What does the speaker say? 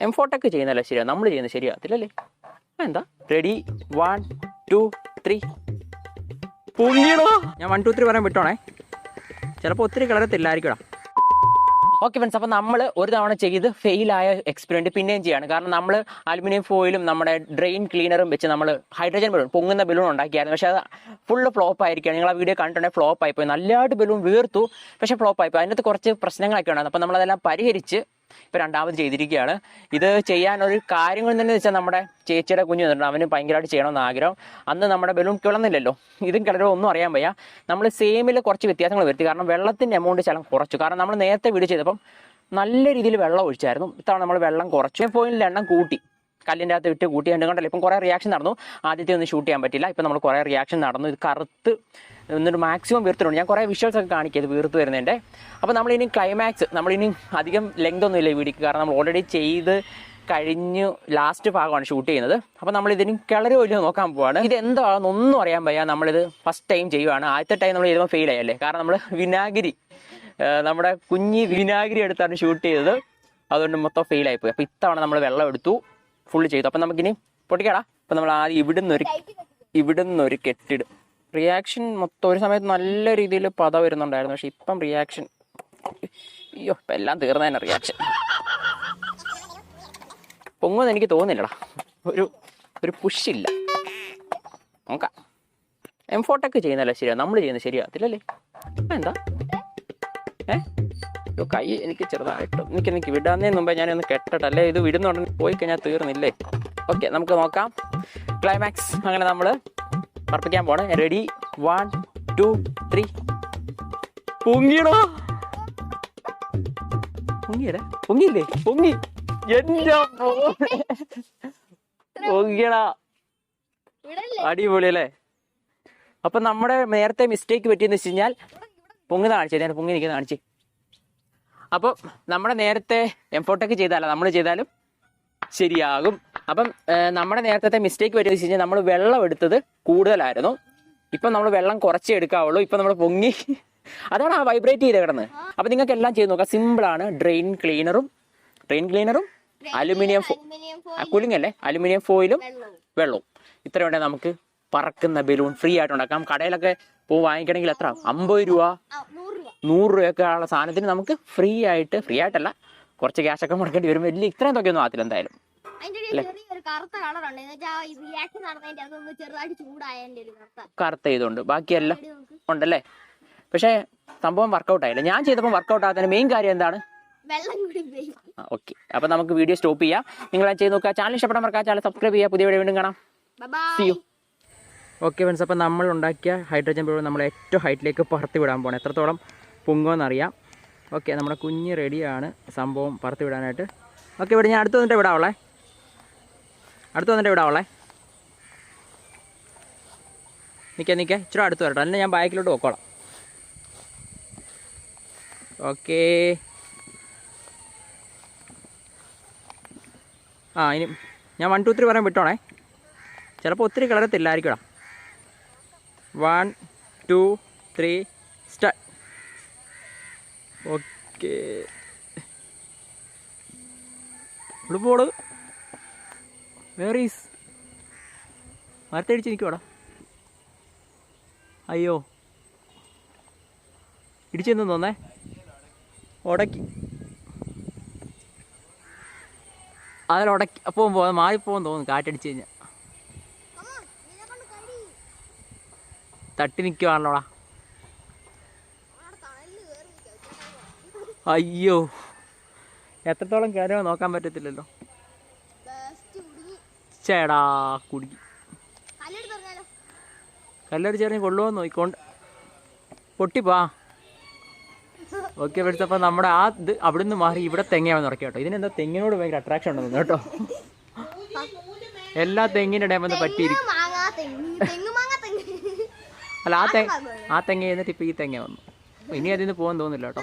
M4 ചെയ്യുന്നതല്ല ശരിയാ, നമ്മൾ ചെയ്യുന്നത് ശരിയാത്തില്ലല്ലേ? എന്താ റെഡി 1 2 3 പൊങ്ങിയടോ. ഞാൻ 1 2 3 പറയാൻ വിട്ടോണേ, ചിലപ്പോൾ ഒത്തിരി കളറത്തില്ലായിരിക്കടാ. ഓക്കെ ഫ്രണ്ട്സ്, അപ്പോൾ നമ്മൾ ഒരു തവണ ചെയ്ത് ഫെയിലായ എക്സ്പെരിമെൻറ്റ് പിന്നെയും ചെയ്യാണ്. കാരണം നമ്മൾ അലുമിനിയം ഫോയിലും നമ്മുടെ ഡ്രെയിൻ ക്ലീനറും വെച്ച് നമ്മൾ ഹൈഡ്രജൻ ബലൂൺ, പൊങ്ങുന്ന ബലൂൺ ഉണ്ടാക്കിയായിരുന്നു. പക്ഷേ അത് ഫുള്ള് ഫ്ലോപ്പ് ആയിരിക്കുകയാണ്. നിങ്ങൾ ആ വീഡിയോ കണ്ടിട്ടുണ്ടെങ്കിൽ ഫ്ലോപ്പ് ആയിപ്പോയി. നല്ലതായിട്ട് ബലൂൺ വീർത്തു, പക്ഷേ ഫ്ലോപ്പ് ആയിപ്പോയി. അതിനകത്ത് കുറച്ച് പ്രശ്നങ്ങളൊക്കെ ഉണ്ടായിരുന്നു. അപ്പോൾ നമ്മളതെല്ലാം പരിഹരിച്ച് ഇപ്പോൾ രണ്ടാമത് ചെയ്തിരിക്കുകയാണ്. ഇത് ചെയ്യാനൊരു കാര്യങ്ങൾ തന്നെ വെച്ചാൽ നമ്മുടെ ചേച്ചിയുടെ കുഞ്ഞ് വന്നിട്ടുണ്ട്, അവന് ഭയങ്കരമായിട്ട് ചെയ്യണമെന്ന് ആഗ്രഹം. അന്ന് നമ്മുടെ ബലൂൺ കിളന്നില്ലല്ലോ, ഇതും കിളരോ ഒന്നും അറിയാൻ വയ്യ. നമ്മൾ സെയിമിൽ കുറച്ച് വ്യത്യാസങ്ങൾ വരുത്തി. കാരണം വെള്ളത്തിൻ്റെ എമൗണ്ട് ശകലം കുറച്ചു. കാരണം നമ്മൾ നേരത്തെ വീഡിയോ ചെയ്തപ്പം നല്ല രീതിയിൽ വെള്ളം ഒഴിച്ചായിരുന്നു. ഇത്തവണ നമ്മൾ വെള്ളം കുറച്ചു, പോയിന്റിൽ എണ്ണം കൂട്ടി, കല്ലിൻ്റെ അകത്ത് വിട്ട് കൂട്ടി. കണ്ടല്ലോ ഇപ്പം കുറേ റിയാക്ഷൻ നടന്നു. ആദ്യത്തെ ഒന്നും ഷൂട്ട് ചെയ്യാൻ പറ്റില്ല, ഇപ്പം നമ്മൾ കുറേ റിയാക്ഷൻ നടന്നു. ഇത് കറുത്ത് എന്നിട്ട് മാക്സിമം വീർത്തിട്ടുണ്ട്. ഞാൻ കുറേ വിഷ്വൽസ് ഒക്കെ കാണിക്കുക ഇത് വീർത്ത് വരുന്നതിൻ്റെ. അപ്പോൾ നമ്മളിനി ക്ലൈമാക്സ്, നമ്മളിനി അധികം ലെങ്ത് ഒന്നും ഇല്ല ഈ വീഡിയോക്ക്, കാരണം നമ്മൾ ഓൾറെഡി ചെയ്ത് കഴിഞ്ഞ് ലാസ്റ്റ് ഭാഗമാണ് ഷൂട്ട് ചെയ്യുന്നത്. അപ്പോൾ നമ്മളിതിന് കിളര് വലിയ നോക്കാൻ പോവാണ്. ഇത് എന്താണെന്നൊന്നും അറിയാൻ വയ്യ. നമ്മളിത് ഫസ്റ്റ് ടൈം ചെയ്യുവാണ്. ആദ്യത്തെ ടൈം നമ്മൾ ചെയ്തപ്പോൾ ഫെയിൽ ആയല്ലേ, കാരണം നമ്മൾ വിനാഗിരി, നമ്മുടെ കുഞ്ഞി വിനാഗിരി എടുത്താണ് ഷൂട്ട് ചെയ്തത്. അതുകൊണ്ട് മൊത്തം ഫെയിൽ ആയിപ്പോയി. അപ്പോൾ ഇത്തവണ നമ്മൾ വെള്ളം എടുത്തു, ഫുള്ള് ചെയ്തു. അപ്പം നമുക്കിനി പൊട്ടിക്കാടാ. അപ്പം നമ്മൾ ആദ്യം ഇവിടുന്നൊരു കെട്ടിടും. റിയാക്ഷൻ മൊത്തം ഒരു സമയത്ത് നല്ല രീതിയിൽ പത വരുന്നുണ്ടായിരുന്നു. പക്ഷെ ഇപ്പം റിയാക്ഷൻ, അയ്യോ ഇപ്പം എല്ലാം തീർന്നതന്നെ റിയാക്ഷൻ. പൊങ്ങുമെന്ന് എനിക്ക് തോന്നുന്നില്ലടാ, ഒരു പുഷില്ല. നോക്കാം. M4 ചെയ്യുന്നതല്ല ശരിയാ, നമ്മൾ ചെയ്യുന്നത് ശരിയാത്തില്ലല്ലേ? എന്താ കൈ എനിക്ക് ചെറുതായിട്ട് എനിക്ക് വിടാന്നേ മുമ്പേ ഞാനൊന്ന് കെട്ടട്ടല്ലേ, ഇത് വിടുന്നുണ്ടെങ്കിൽ പോയി കഴിഞ്ഞാൽ തീർന്നില്ലേ? ഓക്കെ, നമുക്ക് നോക്കാം ക്ലൈമാക്സ്. അങ്ങനെ നമ്മൾ പറപ്പിക്കാൻ പോണേ. റെഡി 1 2 3 പൊങ്ങിയടോ. പൊങ്ങിയല്ലേ? പൊങ്ങിയില്ലേ? പൊങ്ങി. എന്റെ പൊങ്ങിയടാ, അടിപൊളി അല്ലേ? അപ്പൊ നമ്മുടെ നേരത്തെ മിസ്റ്റേക്ക് പറ്റിയെന്ന് വെച്ച് കഴിഞ്ഞാൽ, പൊങ്ങുന്ന കാണിച്ചേ, ഞാൻ പൊങ്ങി നിൽക്കുന്ന കാണിച്ചേ. അപ്പോൾ നമ്മുടെ നേരത്തെ M4 ചെയ്താലോ നമ്മൾ ചെയ്താലും ശരിയാകും. അപ്പം നമ്മുടെ നേരത്തെ മിസ്റ്റേക്ക് പറ്റിയെന്ന് വെച്ച് കഴിഞ്ഞാൽ നമ്മൾ വെള്ളം എടുത്തത് കൂടുതലായിരുന്നു. ഇപ്പം നമ്മൾ വെള്ളം കുറച്ചേ എടുക്കാവുള്ളൂ. ഇപ്പം നമ്മൾ പൊങ്ങി, അതാണ് ആ വൈബ്രേറ്റ് ചെയ്ത് കിടന്ന്. അപ്പം നിങ്ങൾക്ക് എല്ലാം ചെയ്ത് നോക്കാം, സിമ്പിളാണ്. ഡ്രെയിൻ ക്ലീനറും അലുമിനിയം കൂളിംഗ് അല്ലേ, അലുമിനിയം ഫോയിലും വെള്ളവും, ഇത്ര വേണ്ടേ നമുക്ക് പറക്കുന്ന ബലൂൺ ഫ്രീ ആയിട്ട് ഉണ്ടാക്കാം. കടയിലൊക്കെ വാങ്ങിക്കണമെങ്കിൽ എത്ര, 50 രൂപ 100 രൂപയൊക്കെ ഉള്ള സാധനത്തിന് നമുക്ക് ഫ്രീ ആയിട്ടല്ല, കുറച്ച് ക്യാഷൊക്കെ മുടക്കേണ്ടി വരും. വലിയ ഇത്രയും തുകയൊന്നും ആകത്തില്ല എന്തായാലും. കറുത്ത ഇതുണ്ട്, ബാക്കിയെല്ലാം ഉണ്ടല്ലേ. പക്ഷേ സംഭവം വർക്കൗട്ട് ആയില്ല. ഞാൻ ചെയ്തപ്പോൾ വർക്കൗട്ട് ആകാത്തതിന് മെയിൻ കാര്യം എന്താണ്? ഓക്കെ, അപ്പൊ നമുക്ക് വീഡിയോ സ്റ്റോപ്പ് ചെയ്യാം. നിങ്ങൾ ചെയ്ത് നോക്കുക. ചാനൽ ഇഷ്ടപ്പെടാൻ മറക്കാം, ചാനൽ സബ്സ്ക്രൈബ് ചെയ്യുക. പുതിയ വീഡിയോ വീണ്ടും കാണാം. See you. ഓക്കെ ഫ്രണ്ട്സ്, അപ്പോൾ നമ്മൾ ഉണ്ടാക്കിയ ഹൈഡ്രജൻ ബലൂൺ നമ്മൾ ഏറ്റവും ഹൈറ്റിലേക്ക് പറത്തി വിടാൻ പോകണം. എത്രത്തോളം പൊങ്ങുമെന്നറിയാം. ഓക്കെ, നമ്മുടെ കുഞ്ഞ് റെഡിയാണ് സംഭവം പറത്തി വിടാനായിട്ട്. ഓക്കെ, ഇവിടെ ഞാൻ അടുത്ത് വന്നിട്ട് വിടാവുള്ളേ. നിൽക്കാം ഇച്ചിരി അടുത്ത് വരട്ടോ, അല്ലെങ്കിൽ ഞാൻ ബാക്കിലോട്ട് പോക്കോളാം. ഓക്കേ, ഇനി ഞാൻ 1 2 3 പറയാൻ വിട്ടോണേ, ചിലപ്പോൾ ഒത്തിരി കളറത്തില്ലായിരിക്കടാ. 1 2 3 സ്റ്റാർട്ട്. ഓക്കെ, ഇവിടെ പോട്. വേറീസ് മരത്തടിച്ച് നിൽക്കുവാടാ. അയ്യോ, ഇടിച്ചെന്ന് തോന്നേ, ഉടക്കി അതിലുടക്കി. അപ്പോൾ മാറിപ്പോകാൻ തോന്നുന്നു കാറ്റടിച്ച് കഴിഞ്ഞാൽ. തട്ടി നിൽക്കുവാണല്ലോടാ. അയ്യോ, എത്രത്തോളം കയറുമോ നോക്കാൻ പറ്റത്തില്ലല്ലോ. ചേടാ കുടുങ്ങി. കല്ലടിച്ചെറിഞ്ഞ് കൊള്ളുമോ നോക്കിക്കൊണ്ട് പൊട്ടിപ്പാ. ഓക്കെ ഫ്രണ്ട്സ്, അപ്പോൾ നമ്മുടെ ആ ഇത് അവിടെ നിന്ന് മാറി ഇവിടെ തെങ്ങയാണെന്ന് ഉറക്കി കേട്ടോ. ഇതിനെന്താ തെങ്ങിനോട് ഭയങ്കര അട്രാക്ഷൻ ഉണ്ടെന്ന് കേട്ടോ. എല്ലാ തെങ്ങിൻ്റെ ഇടയിൽ വന്ന് പറ്റിയിരിക്കും. അല്ല, ആ തെങ്ങ എന്നിട്ട് ഇപ്പം ഈ തെങ്ങ വന്നു. ഇനി അതിൽ നിന്ന് പോകാൻ തോന്നുന്നില്ല കേട്ടോ.